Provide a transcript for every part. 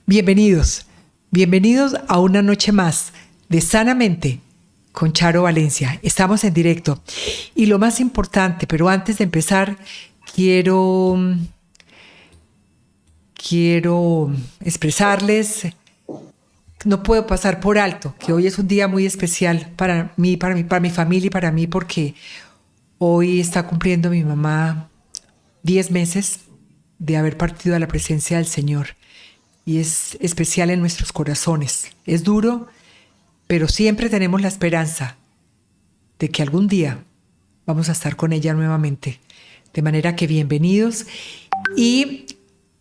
Bienvenidos, bienvenidos a una noche más de Sanamente con Charo Valencia. Estamos en directo y lo más importante, pero antes de empezar, quiero expresarles, no puedo pasar por alto que hoy es un día muy especial para mí, para mi familia y para mí, porque hoy está cumpliendo mi mamá 10 meses de haber partido a la presencia del Señor. Y es especial en nuestros corazones. Es duro, pero siempre tenemos la esperanza de que algún día vamos a estar con ella nuevamente. De manera que bienvenidos. Y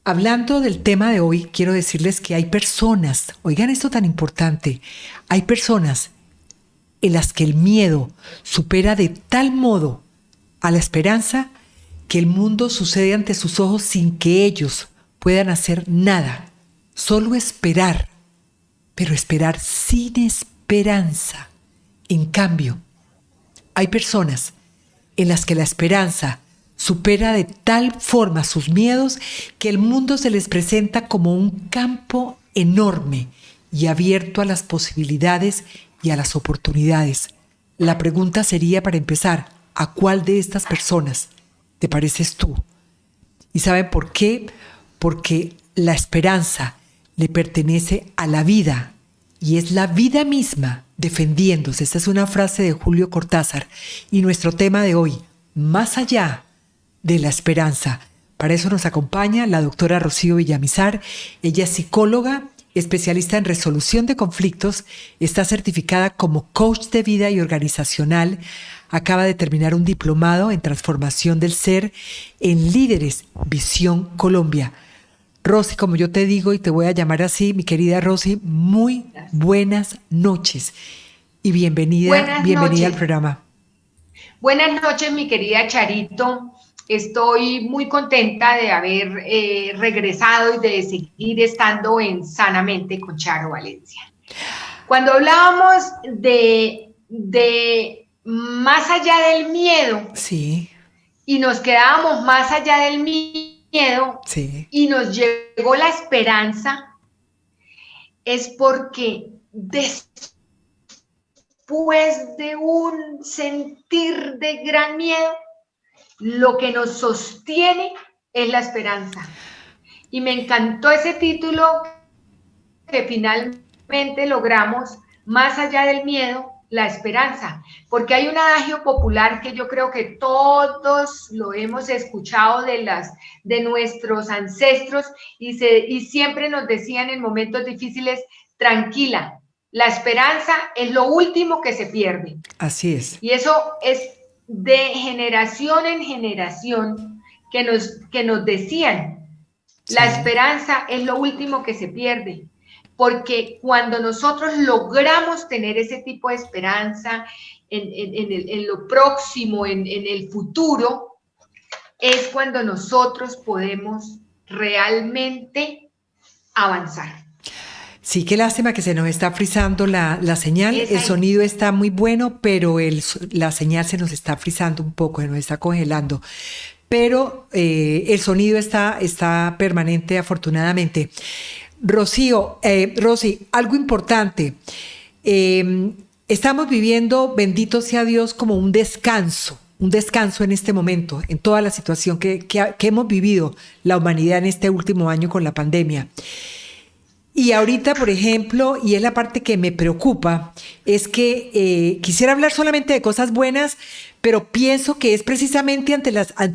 hablando del tema de hoy, quiero decirles que hay personas, oigan esto tan importante, hay personas en las que el miedo supera de tal modo a la esperanza que el mundo sucede ante sus ojos sin que ellos puedan hacer nada. Solo esperar, pero esperar sin esperanza. En cambio, hay personas en las que la esperanza supera de tal forma sus miedos que el mundo se les presenta como un campo enorme y abierto a las posibilidades y a las oportunidades. La pregunta sería, para empezar, ¿a cuál de estas personas te pareces tú? ¿Y saben por qué? Porque la esperanza le pertenece a la vida y es la vida misma defendiéndose. Esta es una frase de Julio Cortázar. Y nuestro tema de hoy, más allá de la esperanza. Para eso nos acompaña la doctora Rocío Villamizar. Ella es psicóloga, especialista en resolución de conflictos, está certificada como coach de vida y organizacional, acaba de terminar un diplomado en transformación del ser en Líderes Visión Colombia. Rosy, como yo te digo y te voy a llamar así, mi querida Rosy, muy buenas noches y bienvenida al programa. Buenas noches, mi querida Charito. Estoy muy contenta de haber regresado y de seguir estando en Sanamente con Charo Valencia. Cuando hablábamos de más allá del miedo, sí, y nos quedábamos más allá del miedo, sí, y nos llegó la esperanza, es porque después de un sentir de gran miedo, lo que nos sostiene es la esperanza. Y me encantó ese título que finalmente logramos, más allá del miedo, la esperanza, porque hay un adagio popular que yo creo que todos lo hemos escuchado de nuestros ancestros y siempre nos decían en momentos difíciles, tranquila, la esperanza es lo último que se pierde. Así es. Y eso es de generación en generación que nos decían, sí, la esperanza es lo último que se pierde. Porque cuando nosotros logramos tener ese tipo de esperanza en lo próximo, en el futuro, es cuando nosotros podemos realmente avanzar. Sí, qué lástima que se nos está frizando la señal. El sonido está muy bueno, pero la señal se nos está frizando un poco, se nos está congelando. Pero el sonido está permanente, afortunadamente. Rocío, Rosy, algo importante. Estamos viviendo, bendito sea Dios, como un descanso en este momento, en toda la situación que hemos vivido la humanidad en este último año con la pandemia. Y ahorita, por ejemplo, y es la parte que me preocupa, es que quisiera hablar solamente de cosas buenas, pero pienso que es precisamente ante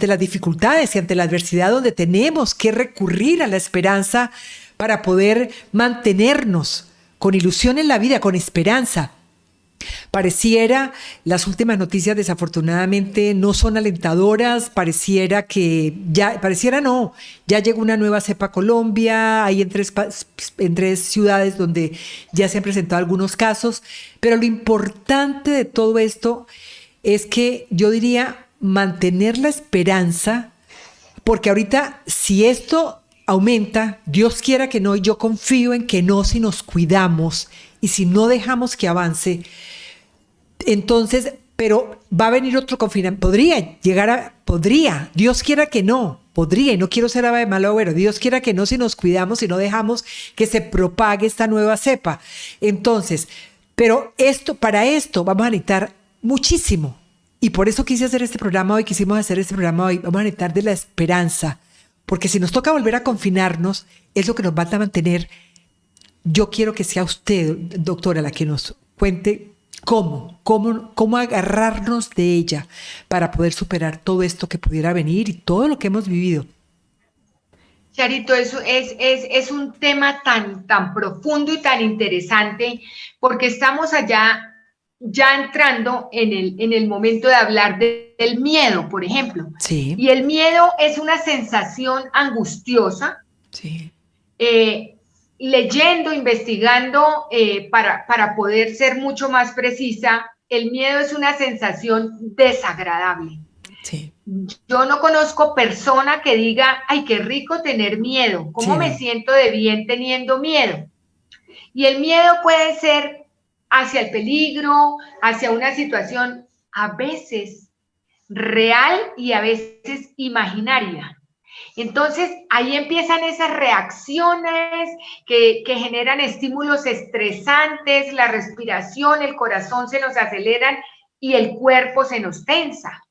las dificultades y ante la adversidad donde tenemos que recurrir a la esperanza para poder mantenernos con ilusión en la vida, con esperanza. Pareciera, las últimas noticias desafortunadamente no son alentadoras, ya llegó una nueva cepa a Colombia, hay en tres ciudades donde ya se han presentado algunos casos, pero lo importante de todo esto es que yo diría mantener la esperanza, porque ahorita si esto aumenta, Dios quiera que no, y yo confío en que no, si nos cuidamos y si no dejamos que avance, entonces, pero va a venir otro confinamiento, Dios quiera que no, podría, y no quiero ser ave de mal agüero, Dios quiera que no, si nos cuidamos y no dejamos que se propague esta nueva cepa. Entonces, pero para esto vamos a necesitar muchísimo. Y por eso quise hacer este programa hoy, quisimos hacer este programa hoy. Vamos a necesitar de la esperanza. Porque si nos toca volver a confinarnos, es lo que nos va a mantener. Yo quiero que sea usted, doctora, la que nos cuente cómo agarrarnos de ella para poder superar todo esto que pudiera venir y todo lo que hemos vivido. Charito, eso es un tema tan profundo y tan interesante, porque estamos allá ya entrando en el momento de hablar del miedo, por ejemplo. Sí. Y el miedo es una sensación angustiosa. Sí. Leyendo, investigando, para poder ser mucho más precisa, el miedo es una sensación desagradable. Sí. Yo no conozco persona que diga, ay, qué rico tener miedo, ¿cómo me siento de bien teniendo miedo? Y el miedo puede ser hacia el peligro, hacia una situación a veces real y a veces imaginaria. Entonces, ahí empiezan esas reacciones que generan estímulos estresantes, la respiración, el corazón se nos aceleran y el cuerpo se nos tensa.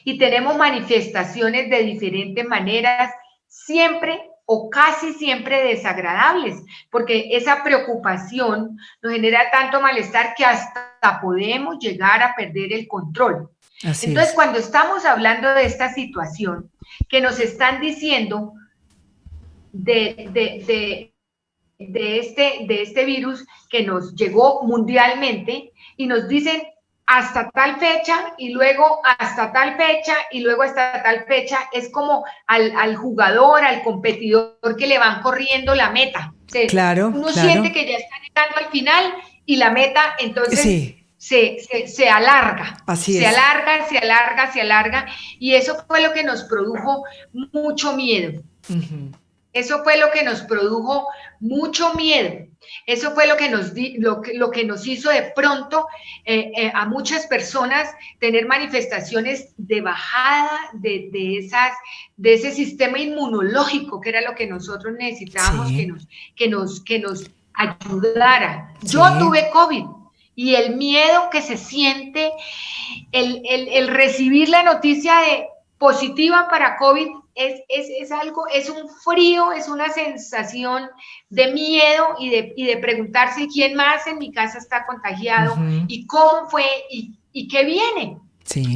Y tenemos manifestaciones de diferentes maneras, siempre o casi siempre desagradables, porque esa preocupación nos genera tanto malestar que hasta podemos llegar a perder el control. Entonces, cuando estamos hablando de esta situación, que nos están diciendo de este virus que nos llegó mundialmente y nos dicen hasta tal fecha y luego hasta tal fecha y luego hasta tal fecha, es como al jugador, al competidor que le van corriendo la meta. Uno siente que ya está llegando al final y la meta entonces se alarga. Así se alarga y eso fue lo que nos produjo mucho miedo. Uh-huh. Eso fue lo que nos produjo mucho miedo. Eso fue lo que nos hizo de pronto a muchas personas tener manifestaciones de bajada de ese sistema inmunológico, que era lo que nosotros necesitábamos, que nos ayudara. Yo tuve COVID y el miedo que se siente, el recibir la noticia de positiva para COVID, es algo, es un frío, es una sensación de miedo y de preguntarse quién más en mi casa está contagiado, uh-huh, y cómo fue y qué viene,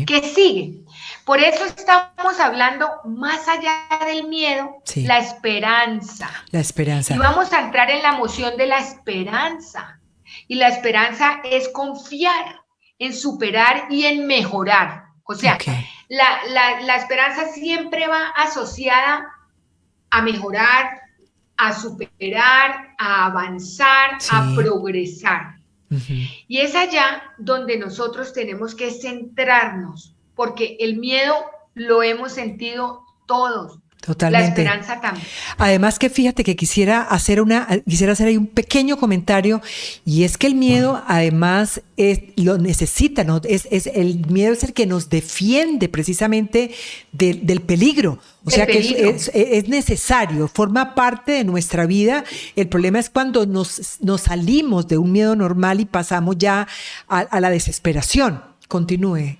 qué sigue. Por eso estamos hablando más allá del miedo, la esperanza. La esperanza. Y vamos a entrar en la emoción de la esperanza. Y la esperanza es confiar en superar y en mejorar. O sea, la esperanza siempre va asociada a mejorar, a superar, a avanzar, a progresar. Uh-huh. Y es allá donde nosotros tenemos que centrarnos, porque el miedo lo hemos sentido todos. Totalmente. La esperanza también. Además que fíjate que quisiera hacer ahí un pequeño comentario, y es que el miedo además lo necesita, ¿no? El miedo es el que nos defiende precisamente del peligro. O sea que es necesario, forma parte de nuestra vida. El problema es cuando nos salimos de un miedo normal y pasamos ya a la desesperación. Continúe.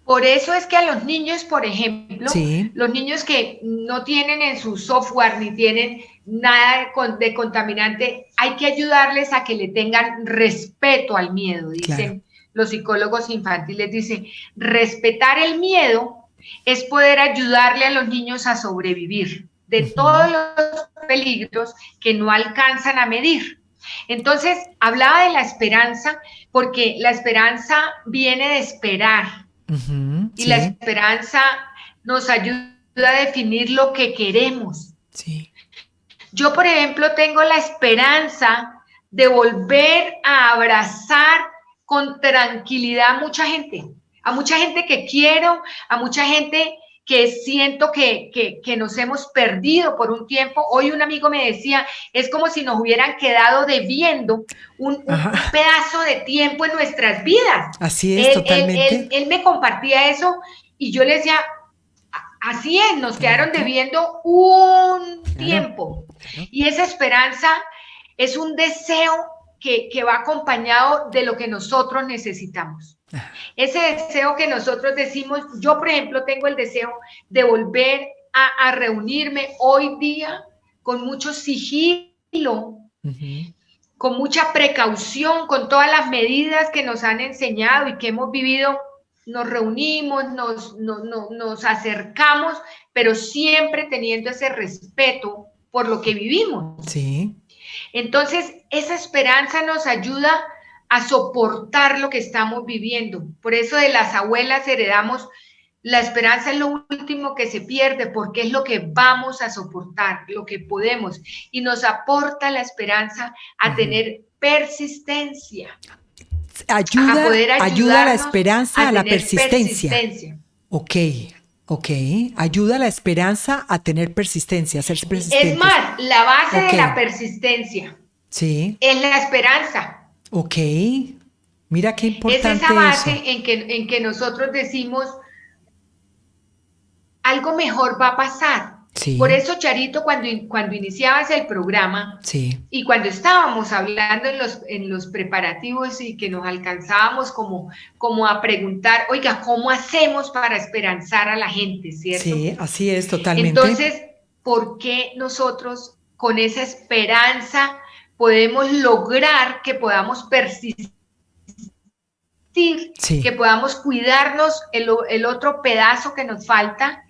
Por eso es que a los niños, por ejemplo, los niños que no tienen en su software ni tienen nada de contaminante, hay que ayudarles a que le tengan respeto al miedo, dicen los psicólogos infantiles, dicen, respetar el miedo es poder ayudarle a los niños a sobrevivir de todos los peligros que no alcanzan a medir. Entonces, hablaba de la esperanza porque la esperanza viene de esperar. Uh-huh, y la esperanza nos ayuda a definir lo que queremos. Yo, por ejemplo, tengo la esperanza de volver a abrazar con tranquilidad a mucha gente que quiero, a mucha gente que siento que nos hemos perdido por un tiempo. Hoy un amigo me decía, es como si nos hubieran quedado debiendo un pedazo de tiempo en nuestras vidas. Así es, totalmente. Él me compartía eso y yo le decía, Así es, nos quedaron debiendo un tiempo. Claro. Y esa esperanza es un deseo que va acompañado de lo que nosotros necesitamos. Ese deseo que nosotros decimos, yo por ejemplo tengo el deseo de volver a reunirme hoy día con mucho sigilo, con mucha precaución, con todas las medidas que nos han enseñado y que hemos vivido. Nos reunimos, nos acercamos, pero siempre teniendo ese respeto por lo que vivimos. Sí. Entonces, esa esperanza nos ayuda a soportar lo que estamos viviendo. Por eso de las abuelas heredamos, la esperanza es lo último que se pierde, porque es lo que vamos a soportar, lo que podemos. Y nos aporta la esperanza a tener persistencia. Ayuda la esperanza a la persistencia. Ok. Ayuda la esperanza a tener persistencia, a ser persistentes. Es más, la base de la persistencia es la esperanza. Ok. Mira qué importante es esa base eso. En que nosotros decimos, algo mejor va a pasar. Sí. Por eso, Charito, cuando iniciabas el programa y cuando estábamos hablando en los preparativos y que nos alcanzábamos como a preguntar, oiga, ¿cómo hacemos para esperanzar a la gente, cierto? Sí, así es, totalmente. Entonces, ¿por qué nosotros con esa esperanza podemos lograr que podamos persistir, que podamos cuidarnos el otro pedazo que nos falta?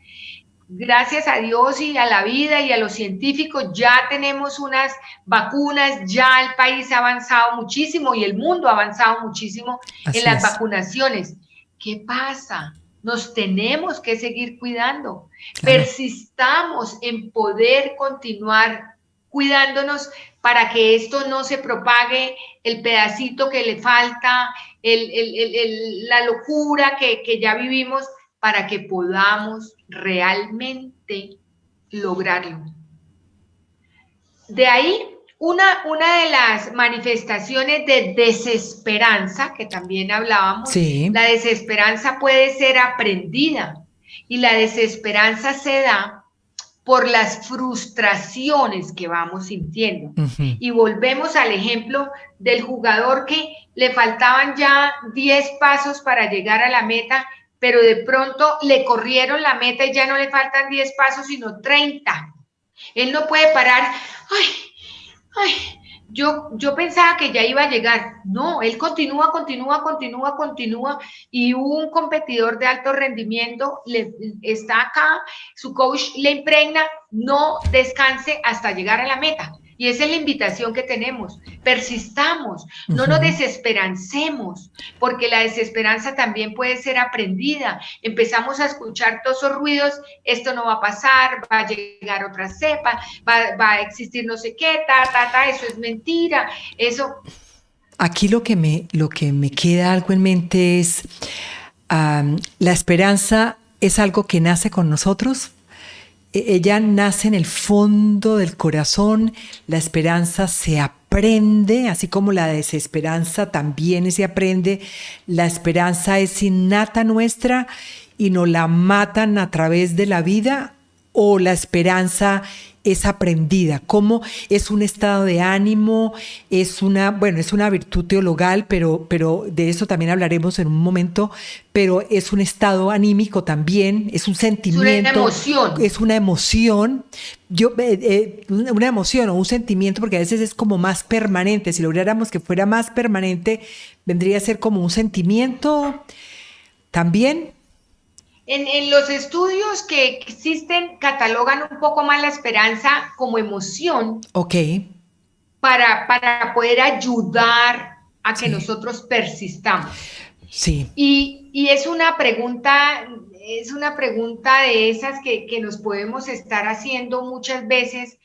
Gracias a Dios y a la vida y a los científicos ya tenemos unas vacunas, ya el país ha avanzado muchísimo y el mundo ha avanzado muchísimo en las vacunaciones. ¿Qué pasa? Nos tenemos que seguir cuidando. Claro. Persistamos en poder continuar cuidándonos para que esto no se propague, el pedacito que le falta, la locura que ya vivimos, para que podamos realmente lograrlo. De ahí, una de las manifestaciones de desesperanza, que también hablábamos, la desesperanza puede ser aprendida y la desesperanza se da por las frustraciones que vamos sintiendo. Y volvemos al ejemplo del jugador que le faltaban ya 10 pasos para llegar a la meta, pero de pronto le corrieron la meta y ya no le faltan 10 pasos, sino 30. Él no puede parar. Yo pensaba que ya iba a llegar. No, él continúa, y un competidor de alto rendimiento está acá, su coach le impregna, no descanse hasta llegar a la meta. Y esa es la invitación que tenemos. Persistamos, no nos desesperancemos, porque la desesperanza también puede ser aprendida. Empezamos a escuchar todos esos ruidos, esto no va a pasar, va a llegar otra cepa, va a existir no sé qué, eso es mentira, eso. Aquí lo que me queda algo en mente es, la esperanza es algo que nace con nosotros. Ella nace en el fondo del corazón, la esperanza se aprende, así como la desesperanza también se aprende. La esperanza es innata nuestra y nos la matan a través de la vida, o la esperanza es aprendida. ¿Cómo? Es un estado de ánimo, es una virtud teologal, pero de eso también hablaremos en un momento, pero es un estado anímico también, es un sentimiento. Es una emoción. Una emoción o un sentimiento, porque a veces es como más permanente. Si lográramos que fuera más permanente, vendría a ser como un sentimiento también. En los estudios que existen, catalogan un poco más la esperanza como emoción. Ok. Para poder ayudar a que nosotros persistamos. Sí. Y es una pregunta de esas que nos podemos estar haciendo muchas veces.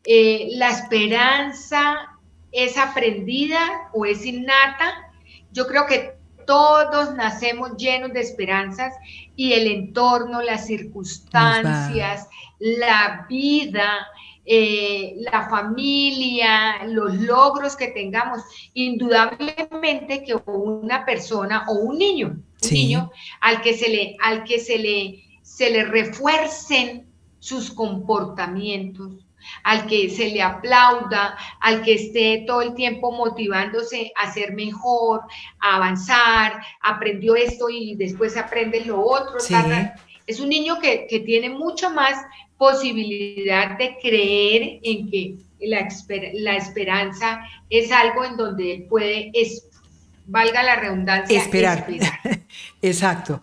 ¿La esperanza es aprendida o es innata? Yo creo que todos nacemos llenos de esperanzas y el entorno, las circunstancias, la vida, la familia, los logros que tengamos, indudablemente que una persona o un niño al que se se le refuercen sus comportamientos, al que se le aplauda, al que esté todo el tiempo motivándose a ser mejor, a avanzar, aprendió esto y después aprende lo otro. Sí. Es un niño que tiene mucha más posibilidad de creer en que la esperanza es algo en donde él puede, valga la redundancia, esperar. Exacto.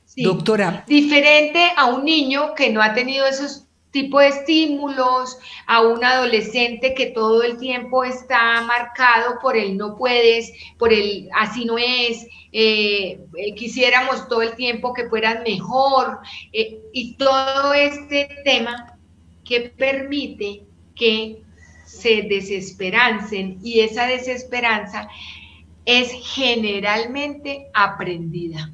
Sí. Doctora. Diferente a un niño que no ha tenido esos tipos de estímulos, a un adolescente que todo el tiempo está marcado por el no puedes, por el así no es, quisiéramos todo el tiempo que fueras mejor, y todo este tema que permite que se desesperancen, y esa desesperanza es generalmente aprendida.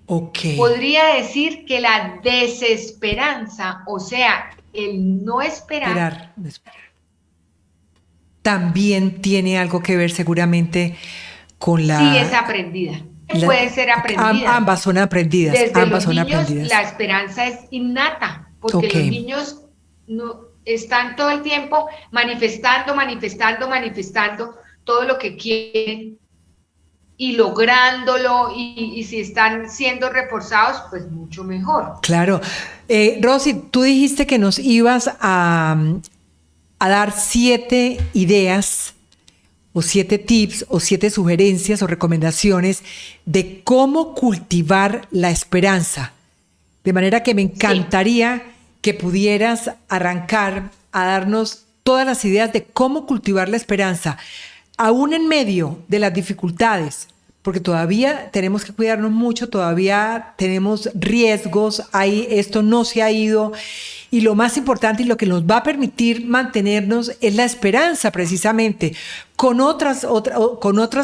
Okay. Podría decir que la desesperanza, o sea, el no esperar, también tiene algo que ver seguramente con la... Sí, es aprendida. Puede ser aprendida. Ambas son aprendidas. Desde ambas los son niños, aprendidas. la esperanza es innata, porque los niños no, están todo el tiempo manifestando todo lo que quieren y lográndolo, y si están siendo reforzados, pues mucho mejor. Claro. Rosy, tú dijiste que nos ibas a dar 7 ideas o 7 tips o 7 sugerencias o recomendaciones de cómo cultivar la esperanza. De manera que me encantaría que pudieras arrancar a darnos todas las ideas de cómo cultivar la esperanza, aún en medio de las dificultades, porque todavía tenemos que cuidarnos mucho, todavía tenemos riesgos, esto no se ha ido, y lo más importante y lo que nos va a permitir mantenernos es la esperanza, precisamente, con otras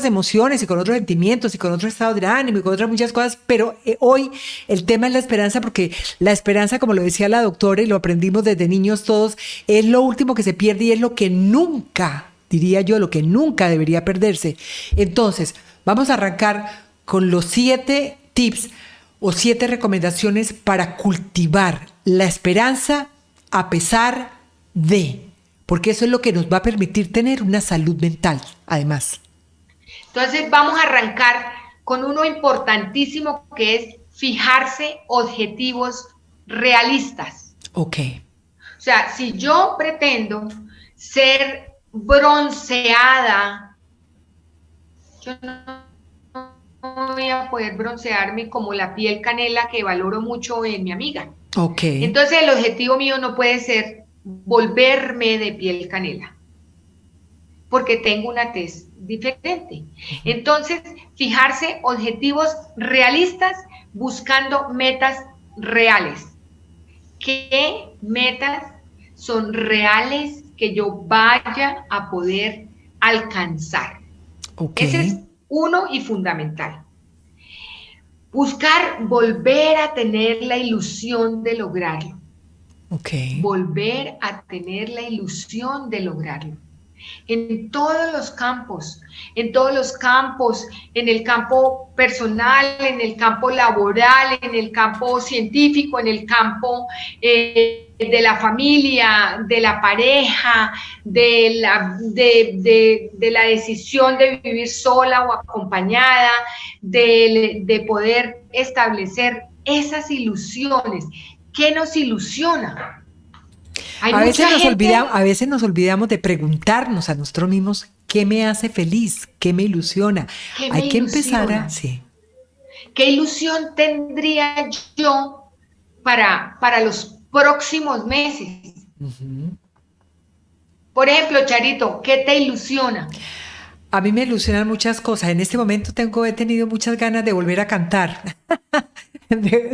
emociones y con otros sentimientos y con otro estado de ánimo y con otras muchas cosas, pero hoy el tema es la esperanza, porque la esperanza, como lo decía la doctora y lo aprendimos desde niños todos, es lo último que se pierde y es lo que nunca, diría yo, lo que nunca debería perderse. Entonces, vamos a arrancar con los 7 tips o 7 recomendaciones para cultivar la esperanza a pesar de, porque eso es lo que nos va a permitir tener una salud mental, además. Entonces, vamos a arrancar con uno importantísimo, que es fijarse objetivos realistas. Ok. O sea, si yo pretendo ser bronceada, yo no voy a poder broncearme como la piel canela que valoro mucho en mi amiga. Ok. Entonces el objetivo mío no puede ser volverme de piel canela, porque tengo una tez diferente. Entonces, fijarse objetivos realistas buscando metas reales. ¿Qué metas son reales que yo vaya a poder alcanzar? Okay. Ese es uno y fundamental. Buscar volver a tener la ilusión de lograrlo. Okay. Volver a tener la ilusión de lograrlo. En todos los campos, en el campo personal, en el campo laboral, en el campo científico, en el campo de la familia, de la pareja, de la decisión de vivir sola o acompañada, de poder establecer esas ilusiones. ¿Qué nos ilusiona? A veces nos olvidamos de preguntarnos a nosotros mismos qué me hace feliz, qué me ilusiona. Hay que empezar a... Sí. ¿Qué ilusión tendría yo para los próximos meses? Uh-huh. Por ejemplo, Charito, ¿qué te ilusiona? A mí me ilusionan muchas cosas. En este momento he tenido muchas ganas de volver a cantar.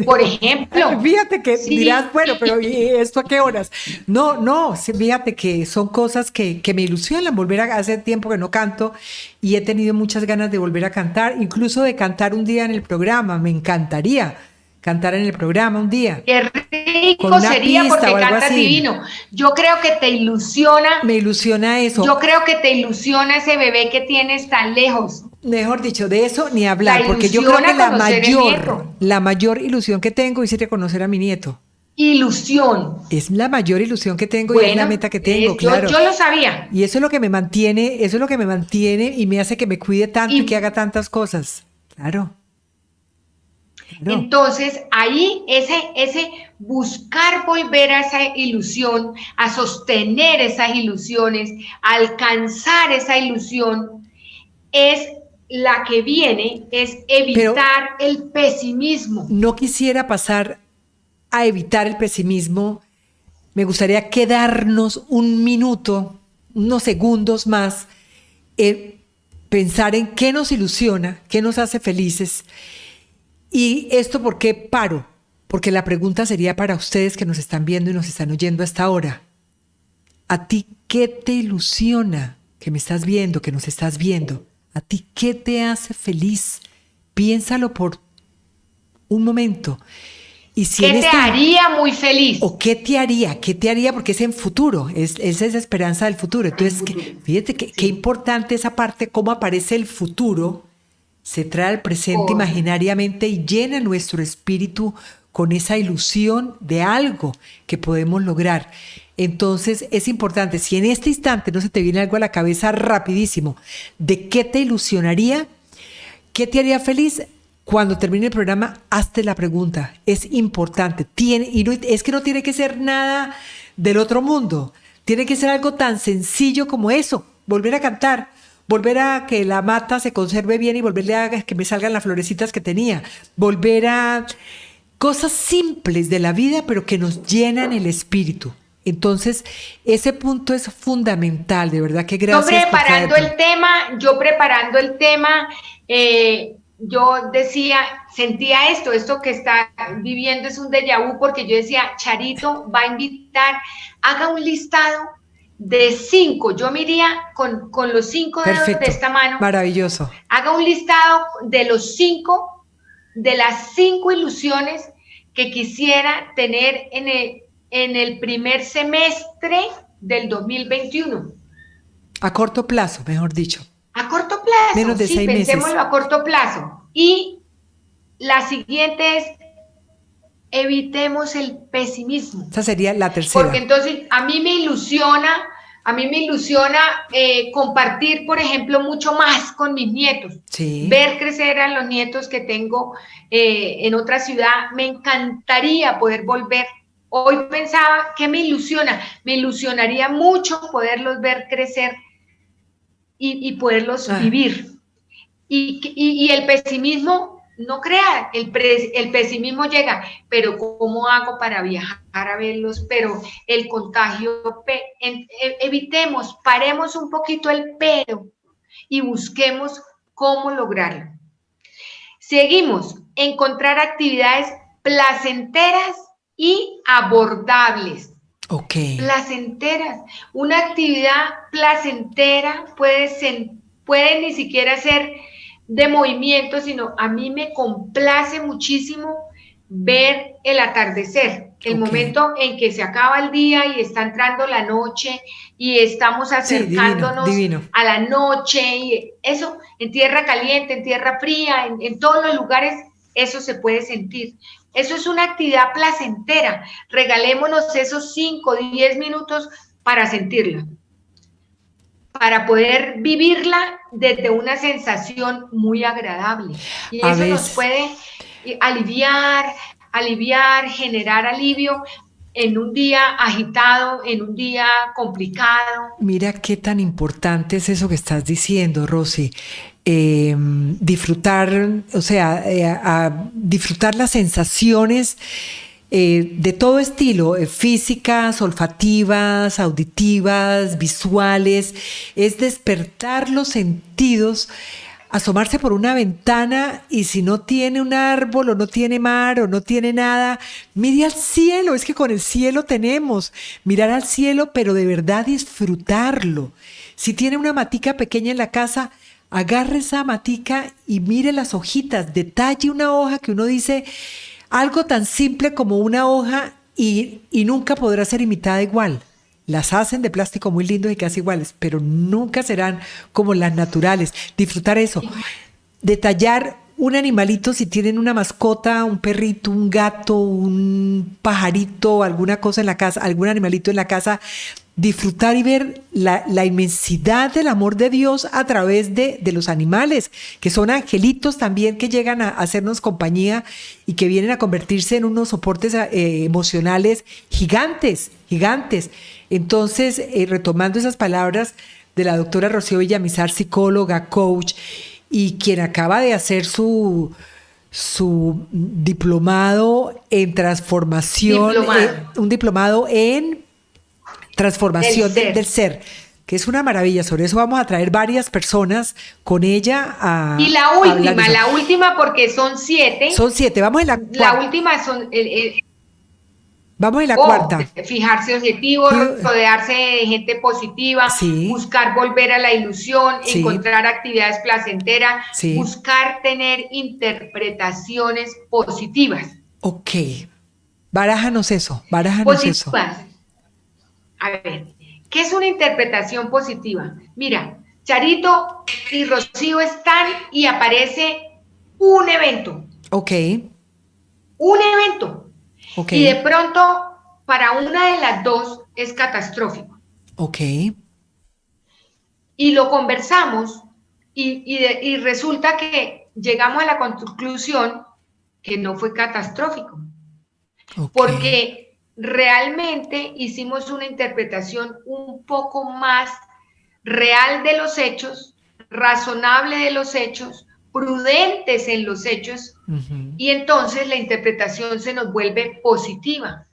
Por ejemplo. Fíjate que dirás, bueno, pero ¿y esto a qué horas? No, fíjate que son cosas que me ilusionan. Hace tiempo que no canto y he tenido muchas ganas de volver a cantar, incluso de cantar un día en el programa. Me encantaría cantar en el programa un día. Qué rico sería, porque cantas divino. Yo creo que te ilusiona. Me ilusiona eso. Yo creo que te ilusiona ese bebé que tienes tan lejos. Mejor dicho, de eso ni hablar, La porque yo ilusión creo que a conocer el nieto. la mayor ilusión que tengo es ir a conocer a mi nieto. Ilusión. Es la mayor ilusión que tengo y es la Bueno, meta que tengo, claro. yo lo sabía. Y eso es lo que me mantiene, eso es lo que me mantiene y me hace que me cuide tanto y que Y haga tantas cosas. Claro, claro. entonces ahí ese buscar volver a esa ilusión, a sostener esas ilusiones, a alcanzar esa ilusión, es la que viene, es Pero evitar el pesimismo. no quisiera pasar a evitar el pesimismo. Me gustaría quedarnos un minuto, unos segundos más, pensar en qué nos ilusiona, qué nos hace felices. ¿Y esto por qué paro? Porque la pregunta sería para ustedes que nos están viendo y nos están oyendo hasta ahora. ¿A ti qué te ilusiona que me estás viendo, que nos estás viendo? ¿A ti qué te hace feliz? Piénsalo por un momento. Y si ¿Qué en te este haría muy feliz? ¿O qué te haría? ¿Qué te haría? Porque es en futuro, es esa esperanza del futuro. En Entonces, futuro. fíjate Sí. qué importante esa parte, cómo aparece el futuro, se trae al presente Correcto. imaginariamente y llena nuestro espíritu con esa ilusión de algo que podemos lograr. Entonces, es importante, si en este instante no se te viene algo a la cabeza rapidísimo, ¿de qué te ilusionaría? ¿Qué te haría feliz? Cuando termine el programa, hazte la pregunta. Es importante. Es que no tiene que ser nada del otro mundo. Tiene que ser algo tan sencillo como eso. Volver a cantar. Volver a que la mata se conserve bien y volverle a que me salgan las florecitas que tenía. Volver a cosas simples de la vida, pero que nos llenan el espíritu. Entonces, ese punto es fundamental. De verdad que gracias por traerlo. Yo preparando el tema, yo decía, sentía esto que está viviendo es un déjà vu, porque yo decía, Charito va a invitar, haga un listado de 5, yo me iría con los 5 dedos de Perfecto. esta mano, Maravilloso. haga un listado de de las 5 ilusiones que quisiera tener en el primer semestre del 2021. A corto plazo, mejor dicho. A corto plazo, Menos de sí, 6 meses. pensémoslo a corto plazo. Y la siguiente es, evitemos el pesimismo. Esa sería la tercera. Porque entonces a mí me ilusiona compartir, por ejemplo, mucho más con mis nietos. Sí. Ver crecer a los nietos que tengo en otra ciudad. Me encantaría poder volver. Hoy pensaba, ¿qué me ilusiona? Me ilusionaría mucho poderlos ver crecer y poderlos vivir. Y el pesimismo, no crea, el pesimismo llega, pero ¿cómo hago para viajar a verlos? Pero el contagio, evitemos, paremos un poquito el pero y busquemos cómo lograrlo. Seguimos, encontrar actividades placenteras y abordables. Ok. Placenteras. Una actividad placentera puede ni siquiera ser de movimiento, sino a mí me complace muchísimo ver el atardecer, el momento en que se acaba el día y está entrando la noche y estamos acercándonos a la noche, y eso en tierra caliente, en tierra fría, en todos los lugares, eso se puede sentir. Eso es una actividad placentera. Regalémonos esos 5 o 10 minutos para sentirla, para poder vivirla desde una sensación muy agradable. Y eso nos puede aliviar, generar alivio en un día agitado, en un día complicado. Mira qué tan importante es eso que estás diciendo, Rosy. Disfrutar, o sea, disfrutar las sensaciones de todo estilo, físicas, olfativas, auditivas, visuales, es despertar los sentidos, asomarse por una ventana y si no tiene un árbol o no tiene mar o no tiene nada, mire al cielo, es que con el cielo tenemos, mirar al cielo, pero de verdad disfrutarlo. Si tiene una matica pequeña en la casa, agarre esa matica y mire las hojitas, detalle una hoja que uno dice, algo tan simple como una hoja y nunca podrá ser imitada igual. las hacen de plástico muy lindos y casi iguales, pero nunca serán como las naturales. Disfrutar eso, detallar un animalito, si tienen una mascota, un perrito, un gato, un pajarito, alguna cosa en la casa, algún animalito en la casa, disfrutar y ver la inmensidad del amor de Dios a través de los animales, que son angelitos también que llegan a hacernos compañía y que vienen a convertirse en unos soportes emocionales gigantes, gigantes. Entonces, retomando esas palabras de la doctora Rocío Villamizar, psicóloga, coach, y quien acaba de hacer su diplomado en transformación, un diplomado en transformación del ser, que es una maravilla. Sobre eso vamos a traer varias personas con ella a... Y la última porque son 7. Son 7, vamos en la cuarta. La última son... Vamos en la cuarta. Fijarse objetivos, rodearse de gente positiva, sí, buscar volver a la ilusión, sí, encontrar actividades placenteras, sí, buscar tener interpretaciones positivas. Ok. Barájanos eso. Positivas. A ver, ¿qué es una interpretación positiva? Mira, Charito y Rocío están y aparece un evento. Ok. Un evento. Okay. Y de pronto, para una de las dos es catastrófico. Ok. Y lo conversamos y resulta que llegamos a la conclusión que no fue catastrófico. Okay. Porque realmente hicimos una interpretación un poco más real de los hechos, razonable de los hechos, prudentes en los hechos, y entonces la interpretación se nos vuelve positiva.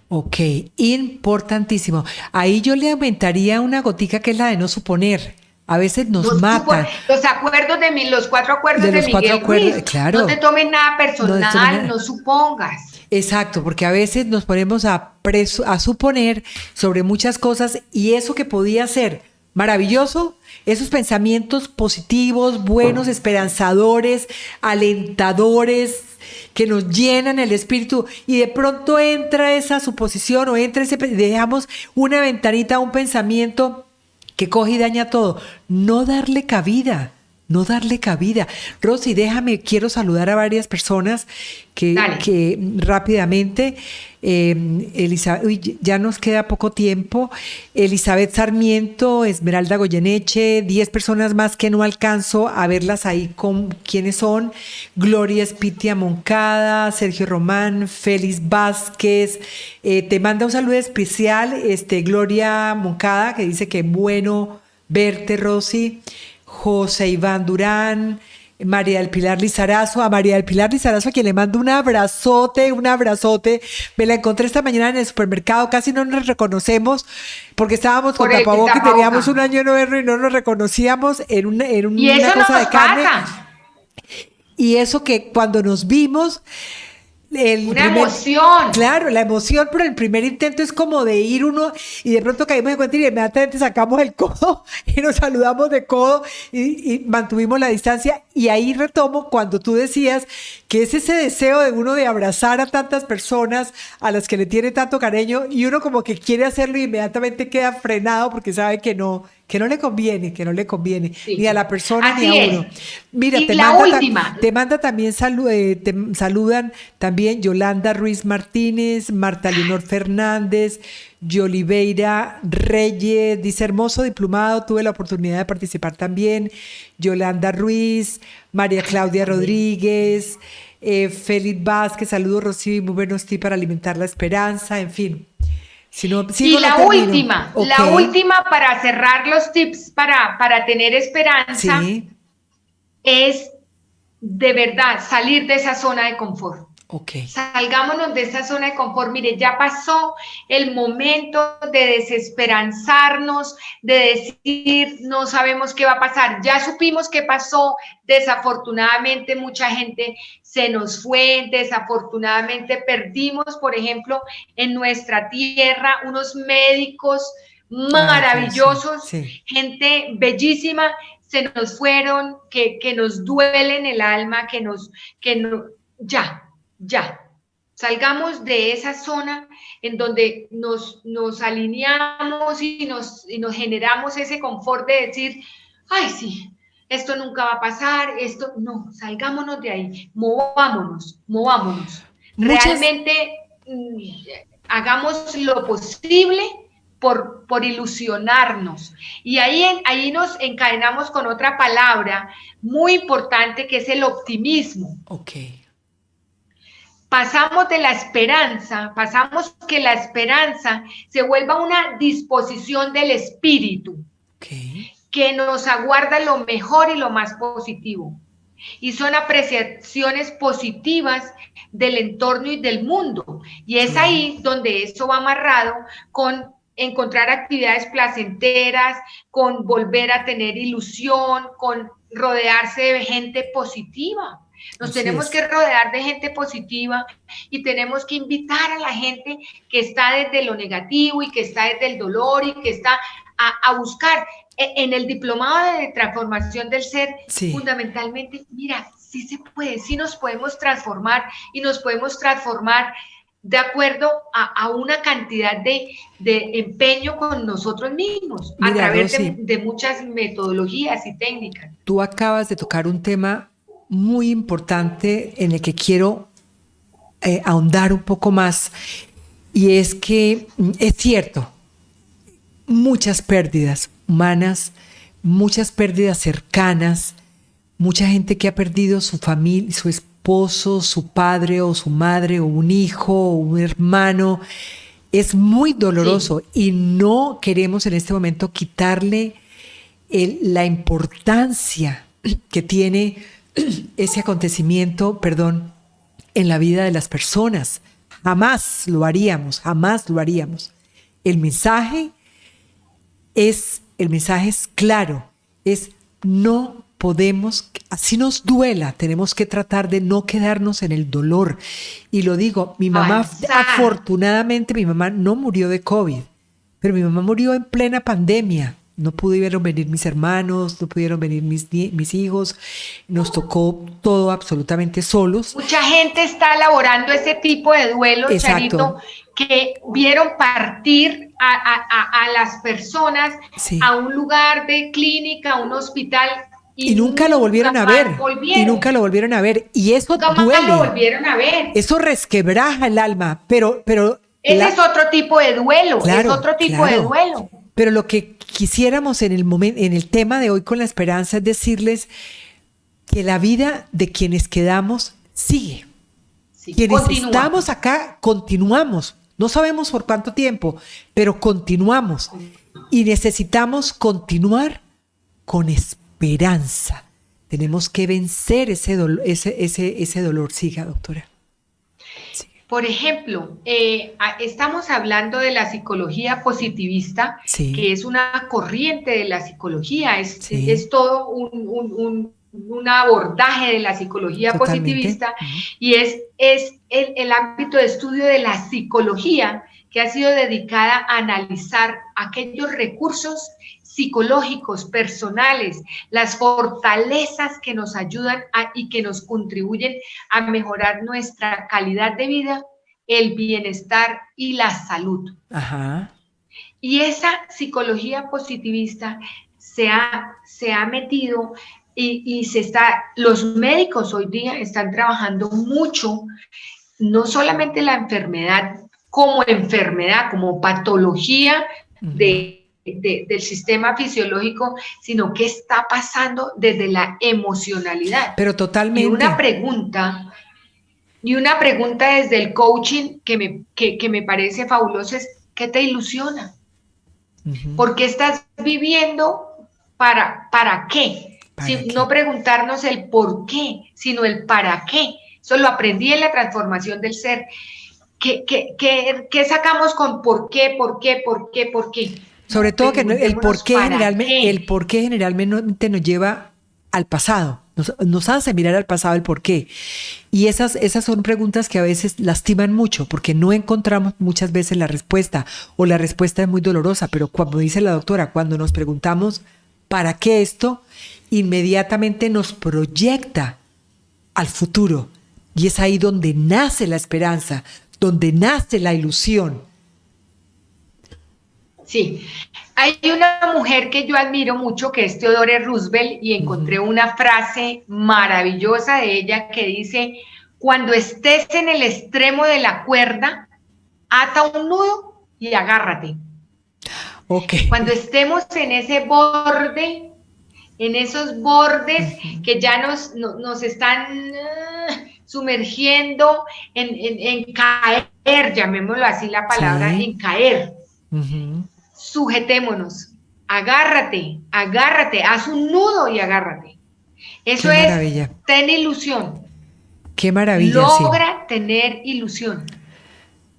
Ok, importantísimo. Ahí yo le aumentaría una gotica que es la de no suponer. A veces nos matan. Los acuerdos los 4 acuerdos de Miguel Ruiz. Claro. No te tomes nada personal, no supongas. Exacto, porque a veces nos ponemos a suponer sobre muchas cosas y eso que podía ser maravilloso, esos pensamientos positivos, buenos, esperanzadores, alentadores, que nos llenan el espíritu, y de pronto entra esa suposición o entra dejamos una ventanita a un pensamiento que coge y daña todo. No darle cabida. Rosy, quiero saludar a varias personas que rápidamente, ya nos queda poco tiempo. Elizabeth Sarmiento, Esmeralda Goyeneche, 10 personas más que no alcanzo a verlas ahí con quiénes son: Gloria Espitia Moncada, Sergio Román, Félix Vázquez. Te manda un saludo especial, Gloria Moncada, que dice que bueno verte, Rosy. José Iván Durán, María del Pilar Lizarazo, a quien le mando un abrazote, me la encontré esta mañana en el supermercado, casi no nos reconocemos porque estábamos con tapabocas y teníamos un año de verlo y no nos reconocíamos en una cosa de carne. Y eso que cuando nos vimos... emoción. Claro, la emoción, pero el primer intento es como de ir uno y de pronto caímos en cuenta y inmediatamente sacamos el codo y nos saludamos de codo y mantuvimos la distancia. Y ahí retomo cuando tú decías que es ese deseo de uno de abrazar a tantas personas a las que le tiene tanto cariño y uno como que quiere hacerlo y inmediatamente queda frenado porque sabe que no le conviene, sí, ni a la persona ni a uno. Mira, te manda también te saludan también Yolanda Ruiz Martínez, Marta Leonor Fernández, Yoliveira Reyes, dice: hermoso diplomado, tuve la oportunidad de participar también. Yolanda Ruiz, María Claudia Rodríguez, Félix Vázquez, saludos Rocío y muy buenos tips para alimentar la esperanza, en fin. La última para cerrar los tips para tener esperanza, sí, es de verdad salir de esa zona de confort. Okay. Salgámonos de esa zona de confort. Mire, ya pasó el momento de desesperanzarnos, de decir no sabemos qué va a pasar. Ya supimos qué pasó. Desafortunadamente mucha gente se nos fue, desafortunadamente perdimos, por ejemplo, en nuestra tierra unos médicos maravillosos, sí. Gente bellísima, se nos fueron, que nos duele en el alma, ya. Salgamos de esa zona en donde nos alineamos y nos generamos ese confort de decir, ay, sí, esto nunca va a pasar, esto, no, salgámonos de ahí, movámonos. Realmente hagamos lo posible por ilusionarnos. Y ahí nos encadenamos con otra palabra muy importante que es el optimismo. Ok. Pasamos de la esperanza, pasamos que la esperanza se vuelva una disposición del espíritu, que nos aguarda lo mejor y lo más positivo. Y son apreciaciones positivas del entorno y del mundo. Y es ahí donde esto va amarrado con encontrar actividades placenteras, con volver a tener ilusión, con rodearse de gente positiva. Nos tenemos que rodear de gente positiva y tenemos que invitar a la gente que está desde lo negativo y que está desde el dolor y que está a buscar. En el diplomado de transformación del ser, fundamentalmente, mira, sí se puede, sí nos podemos transformar y nos podemos transformar de acuerdo a una cantidad de empeño con nosotros mismos, a través de muchas metodologías y técnicas. Tú acabas de tocar un tema muy importante en el que quiero ahondar un poco más, y es que es cierto, muchas pérdidas humanas, muchas pérdidas cercanas, mucha gente que ha perdido su familia, su esposo, su padre o su madre o un hijo o un hermano. Es muy doloroso y no queremos en este momento quitarle la importancia que tiene ese acontecimiento, en la vida de las personas. Jamás lo haríamos. El mensaje es claro, no podemos, así nos duela, tenemos que tratar de no quedarnos en el dolor. Y lo digo, mi mamá, afortunadamente, mi mamá no murió de COVID, pero mi mamá murió en plena pandemia. No pudieron venir mis hermanos, no pudieron venir mis hijos, nos tocó todo absolutamente solos. Mucha gente está elaborando ese tipo de duelo, Charito, que vieron partir a las personas a un lugar de clínica, a un hospital. Y nunca lo volvieron a ver. Y eso duele. Lo volvieron a ver. Eso resquebraja el alma, pero ese es otro tipo de duelo, de duelo. Pero lo que quisiéramos en el tema de hoy con la esperanza es decirles que la vida de quienes quedamos sigue. Quienes estamos acá continuamos. No sabemos por cuánto tiempo, pero continuamos. Y necesitamos continuar con esperanza. Tenemos que vencer ese dolor. Siga, doctora. Por ejemplo, estamos hablando de la psicología positivista, que es una corriente de la psicología, es todo un abordaje de la psicología positivista, y es el ámbito de estudio de la psicología que ha sido dedicada a analizar aquellos recursos psicológicos, personales, las fortalezas que nos ayudan y que nos contribuyen a mejorar nuestra calidad de vida, el bienestar y la salud. Y esa psicología positivista se ha metido y los médicos hoy día están trabajando mucho, no solamente la enfermedad, como patología del sistema fisiológico, sino qué está pasando desde la emocionalidad. Pero totalmente. Y una pregunta desde el coaching que me parece fabulosa es, ¿qué te ilusiona? ¿Por qué estás viviendo? ¿Para qué? No preguntarnos el por qué, sino el para qué. Eso lo aprendí en la transformación del ser. ¿Qué sacamos con por qué? Sobre todo que el por qué generalmente nos lleva al pasado, nos hace mirar al pasado el por qué. Y esas son preguntas que a veces lastiman mucho porque no encontramos muchas veces la respuesta, o la respuesta es muy dolorosa, pero como dice la doctora, cuando nos preguntamos ¿para qué esto?, inmediatamente nos proyecta al futuro. Y es ahí donde nace la esperanza, donde nace la ilusión. Sí, hay una mujer que yo admiro mucho que es Theodore Roosevelt y encontré una frase maravillosa de ella que dice, cuando estés en el extremo de la cuerda, ata un nudo y agárrate. Ok. Cuando estemos en ese borde, en esos bordes que ya nos están sumergiendo en caer, llamémoslo así la palabra, Sí. en caer. Sujetémonos, agárrate, haz un nudo y agárrate. Eso Qué es, maravilla. ten ilusión, Qué maravilla, sí. logra tener ilusión.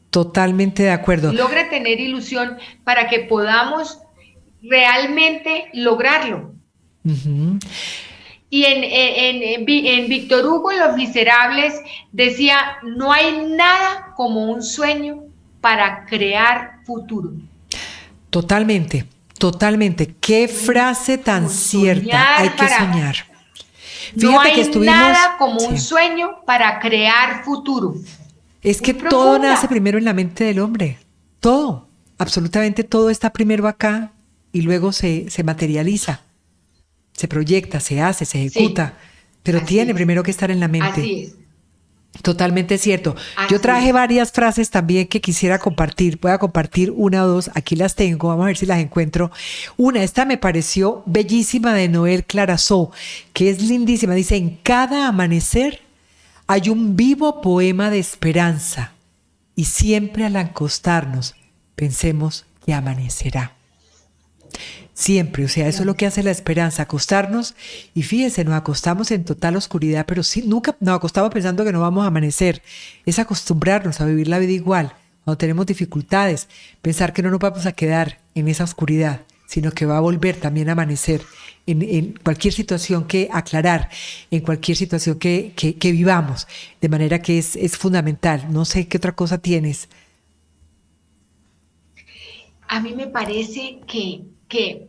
Totalmente de acuerdo. Logra tener ilusión para que podamos realmente lograrlo. Y en Víctor Hugo, Los Miserables, decía, no hay nada como un sueño para crear futuro. Totalmente, totalmente. Qué frase tan cierta. Hay que soñar. No Fíjate que hay nada como un sueño para crear futuro. Es que todo nace primero en la mente del hombre. Todo, absolutamente todo está primero acá y luego se materializa, se proyecta, se hace, se ejecuta, pero tiene primero que estar en la mente. Así es. Totalmente cierto. Yo traje varias frases también que quisiera compartir. Voy a compartir una o dos. Aquí las tengo. Vamos a ver si las encuentro. Esta me pareció bellísima, de Noel Clarasó, que es lindísima. Dice, en cada amanecer hay un vivo poema de esperanza y siempre al acostarnos pensemos que amanecerá. Siempre, o sea, eso es lo que hace la esperanza, acostarnos y fíjense, nos acostamos en total oscuridad, pero sí, nunca nos acostamos pensando que no vamos a amanecer. Es acostumbrarnos a vivir la vida igual, cuando tenemos dificultades, pensar que no nos vamos a quedar en esa oscuridad, sino que va a volver también a amanecer en cualquier situación que aclarar, en cualquier situación que vivamos, de manera que es fundamental. No sé qué otra cosa tienes. A mí me parece que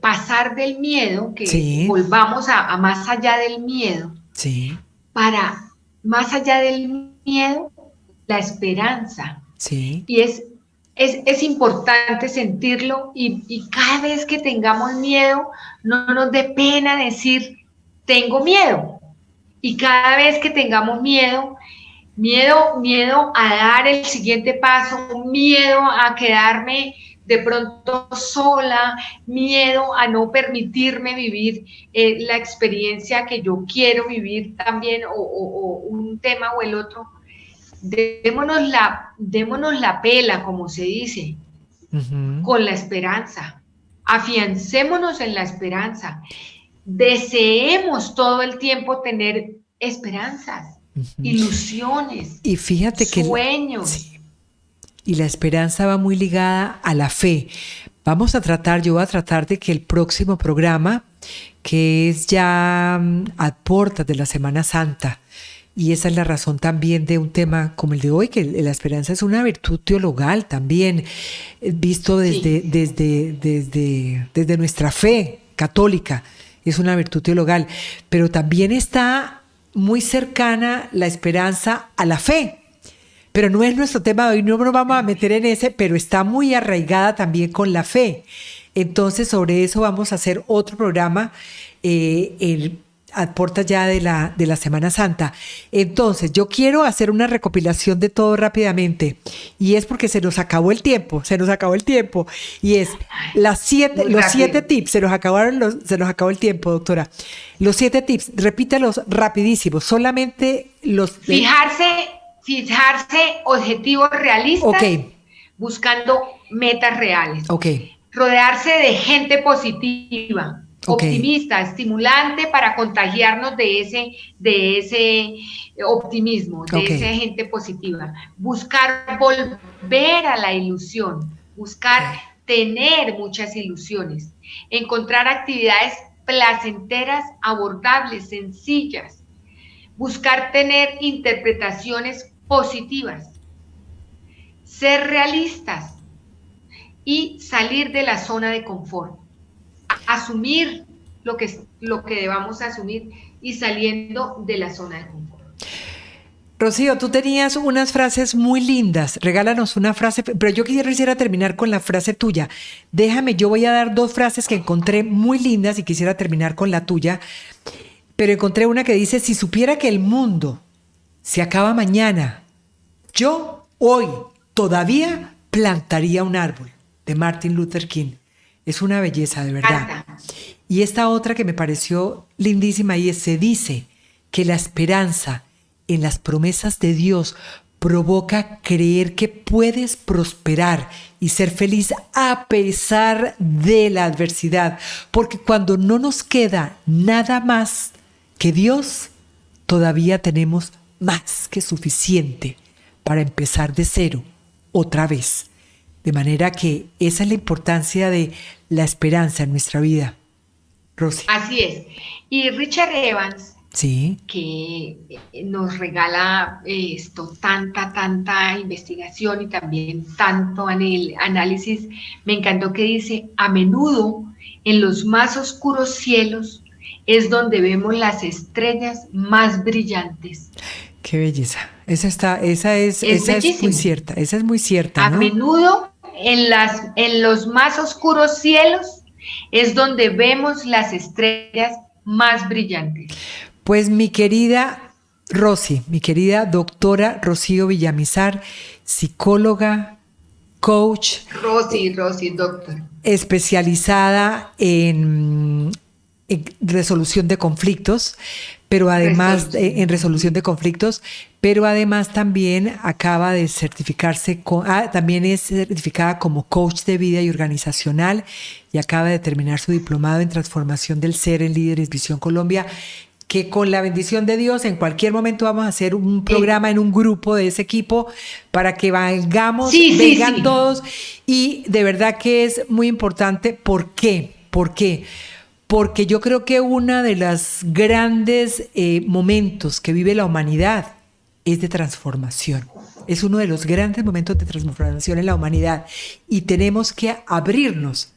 pasar del miedo, que Sí. volvamos a más allá del miedo, Sí. para más allá del miedo, la esperanza. Sí. Y es importante sentirlo y cada vez que tengamos miedo, no nos dé pena decir, tengo miedo. Y cada vez que tengamos miedo a dar el siguiente paso, miedo a quedarme de pronto sola, miedo a no permitirme vivir la experiencia que yo quiero vivir también, o un tema o el otro. Démonos la pela, como se dice, con la esperanza. Afiancémonos en la esperanza. Deseemos todo el tiempo tener esperanzas, ilusiones, y fíjate sueños. Y la esperanza va muy ligada a la fe. Yo voy a tratar de que el próximo programa, que es ya a puertas de la Semana Santa, y esa es la razón también de un tema como el de hoy, que la esperanza es una virtud teologal también, visto desde nuestra fe católica, es una virtud teologal, pero también está muy cercana la esperanza a la fe. Pero no es nuestro tema de hoy, no nos vamos a meter en ese, pero está muy arraigada también con la fe. Entonces, sobre eso vamos a hacer otro programa a puertas ya de la Semana Santa. Entonces, yo quiero hacer una recopilación de todo rápidamente, y es porque se nos acabó el tiempo, y es los 7 tips, se nos acabó el tiempo, doctora. Los 7 tips, repítalos rapidísimos, solamente los... Fijarse objetivos realistas, buscando metas reales. Rodearse de gente positiva, optimista, estimulante para contagiarnos de ese optimismo, de esa gente positiva. Buscar volver a la ilusión, buscar tener muchas ilusiones. Encontrar actividades placenteras, abordables, sencillas. Buscar tener interpretaciones positivas, ser realistas y salir de la zona de confort, asumir lo que debamos asumir y saliendo de la zona de confort. Rocío, tú tenías unas frases muy lindas. Regálanos una frase, pero yo quisiera terminar con la frase tuya. Déjame, yo voy a dar dos frases que encontré muy lindas y quisiera terminar con la tuya. Pero encontré una que dice, si supiera que el mundo se acaba mañana, yo hoy todavía plantaría un árbol, de Martin Luther King. Es una belleza, de verdad. Y esta otra que me pareció lindísima y se dice que la esperanza en las promesas de Dios provoca creer que puedes prosperar y ser feliz a pesar de la adversidad, porque cuando no nos queda nada más que Dios, todavía tenemos más que suficiente para empezar de cero otra vez. De manera que esa es la importancia de la esperanza en nuestra vida. Rosy. Así es. Y Richard Evans, sí, que nos regala tanta investigación y también tanto análisis, me encantó que dice, a menudo en los más oscuros cielos es donde vemos las estrellas más brillantes. Qué belleza. Esa es muy cierta. Esa es muy cierta, ¿no? A menudo en los más oscuros cielos es donde vemos las estrellas más brillantes. Pues mi querida Rosy, mi querida doctora Rocío Villamizar, psicóloga, coach. Rosy, doctor. Especializada en resolución de conflictos, pero además en resolución de conflictos, pero además también acaba de certificarse, también es certificada como coach de vida y organizacional y acaba de terminar su diplomado en transformación del ser en Líderes Visión Colombia, que con la bendición de Dios en cualquier momento vamos a hacer un programa en un grupo de ese equipo para que vengan todos y de verdad que es muy importante. ¿Por qué? Porque yo creo que uno de los grandes momentos que vive la humanidad es de transformación. Es uno de los grandes momentos de transformación en la humanidad y tenemos que abrirnos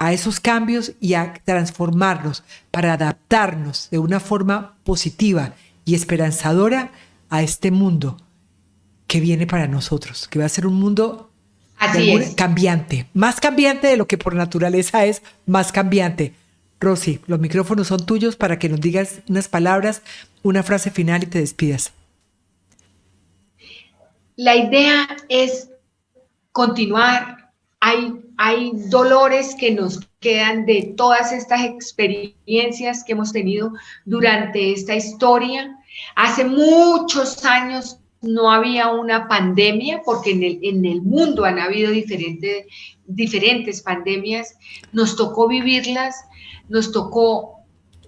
a esos cambios y a transformarnos para adaptarnos de una forma positiva y esperanzadora a este mundo que viene para nosotros, que va a ser un mundo cambiante, más cambiante de lo que por naturaleza es, más cambiante. Rosy, los micrófonos son tuyos para que nos digas unas palabras, una frase final y te despidas. La idea es continuar. Hay dolores que nos quedan de todas estas experiencias que hemos tenido durante esta historia. Hace muchos años no había una pandemia, porque en el mundo han habido diferentes pandemias. Nos tocó vivirlas, nos tocó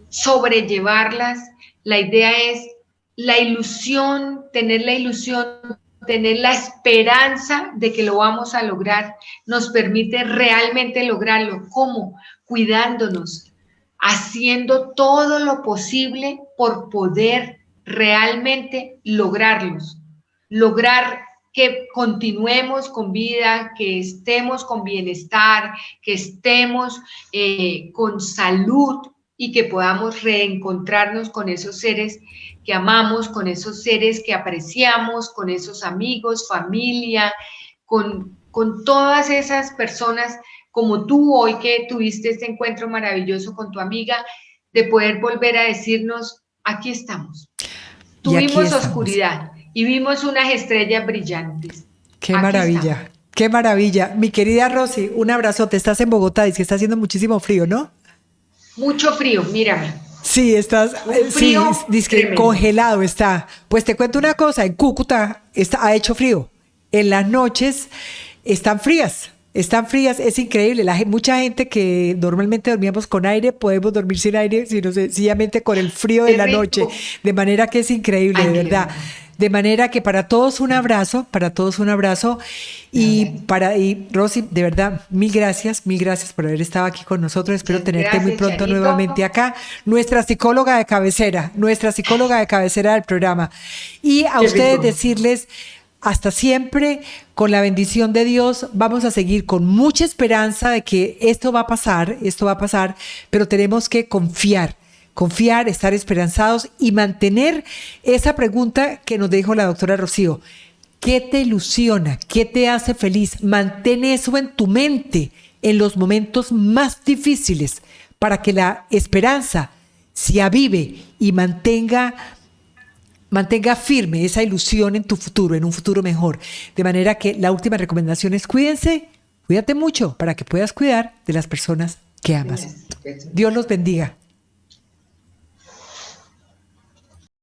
sobrellevarlas. La idea es la ilusión, tener la esperanza de que lo vamos a lograr, nos permite realmente lograrlo. ¿Cómo? Cuidándonos, haciendo todo lo posible por poder realmente lograr que continuemos con vida, que estemos con bienestar, que estemos con salud y que podamos reencontrarnos con esos seres que amamos, con esos seres que apreciamos, con esos amigos, familia, con todas esas personas como tú hoy que tuviste este encuentro maravilloso con tu amiga, de poder volver a decirnos, aquí estamos. Tuvimos oscuridad y vimos unas estrellas brillantes. ¡Qué maravilla! ¡Qué maravilla! Mi querida Rosy, un abrazote. Estás en Bogotá, dice que está haciendo muchísimo frío, ¿no? Mucho frío, mírame. Sí, estás congelado está. Pues te cuento una cosa, en Cúcuta ha hecho frío. En las noches están frías, es increíble. Mucha gente que normalmente dormíamos con aire, podemos dormir sin aire, sino sencillamente con el frío de la noche. De manera que es increíble, de verdad. De manera que para todos un abrazo. Y Rosy, de verdad, mil gracias por haber estado aquí con nosotros. Espero tenerte muy pronto, Chanito, nuevamente acá. Nuestra psicóloga de cabecera del programa. Y a ustedes decirles, hasta siempre, con la bendición de Dios, vamos a seguir con mucha esperanza de que esto va a pasar, pero tenemos que confiar confiar, estar esperanzados y mantener esa pregunta que nos dijo la doctora Rocío. ¿Qué te ilusiona? ¿Qué te hace feliz? Mantén eso en tu mente en los momentos más difíciles para que la esperanza se avive y mantenga firme esa ilusión en tu futuro, en un futuro mejor. De manera que la última recomendación es cuídate mucho para que puedas cuidar de las personas que amas. Dios los bendiga.